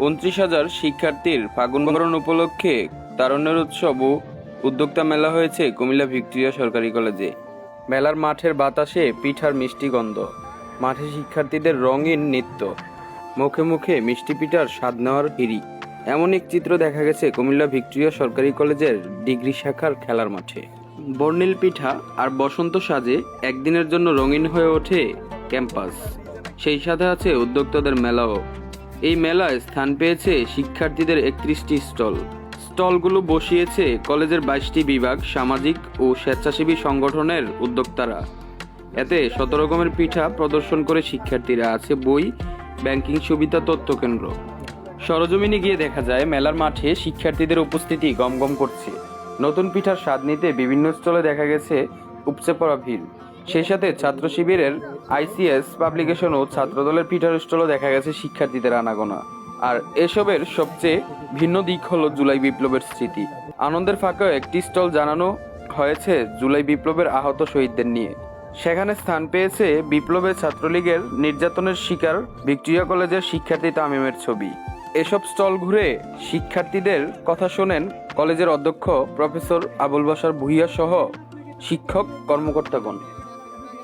29,000 শিক্ষার্থীর ফাগুন বরণ উপলক্ষে তারুণ্যের উৎসব ও উদ্যোক্তা মেলা হয়েছে কুমিল্লা ভিক্টোরিয়া সরকারি কলেজে। মেলার মাঠের বাতাসে পিঠার মিষ্টি গন্ধ, মাঠে শিক্ষার্থীদের রঙিন নৃত্য, মুখে মুখে মিষ্টি পিঠার স্বাদ নেওয়ার হিড়িক। এমন এক চিত্র দেখা গেছে কুমিল্লা ভিক্টোরিয়া সরকারি কলেজের ডিগ্রি শাখার খেলার মাঠে। বর্ণিল পিঠা আর বসন্ত সাজে একদিনের জন্য রঙিন হয়ে ওঠে ক্যাম্পাস। সেই সাথে আছে উদ্যোক্তাদের মেলাও। এই মেলায় স্থান পেয়েছে শিক্ষার্থীদের 31টি স্টলগুলো বসিয়েছে কলেজের 22টি বিভাগ, সামাজিক ও স্বেচ্ছাসেবী সংগঠনের উদ্যোক্তারা। এতে 17 রকমের পিঠা প্রদর্শন করে শিক্ষার্থীরা। আছে বই, ব্যাংকিং সুবিধা, তথ্য কেন্দ্র। সরজমিনে গিয়ে দেখা যায় মেলার মাঠে শিক্ষার্থীদের উপস্থিতি গমগম করছে। নতুন পিঠার স্বাদ নিতে বিভিন্ন স্টলে দেখা গেছে উপচে পড়া ভিড়। সেই সাথে ছাত্র শিবিরের আইসিএস পাবলিকেশন ও ছাত্রদলের পিঠার স্টলও দেখা গেছে শিক্ষার্থীদের আনাগোনা। আর এসবের সবচেয়ে ভিন্ন দিক হলো জুলাই বিপ্লবের স্মৃতি। আনন্দের ফাঁকেও একটি স্টল জানানো হয়েছে জুলাই বিপ্লবের আহত শহীদদের নিয়ে। সেখানে স্থান পেয়েছে বিপ্লবে ছাত্রলীগের নির্যাতনের শিকার ভিক্টোরিয়া কলেজের শিক্ষার্থী তামিমের ছবি। এসব স্টল ঘুরে শিক্ষার্থীদের কথা শোনেন কলেজের অধ্যক্ষ প্রফেসর আবুল বাশার ভূঁইয়া সহ শিক্ষক কর্মকর্তাগণ।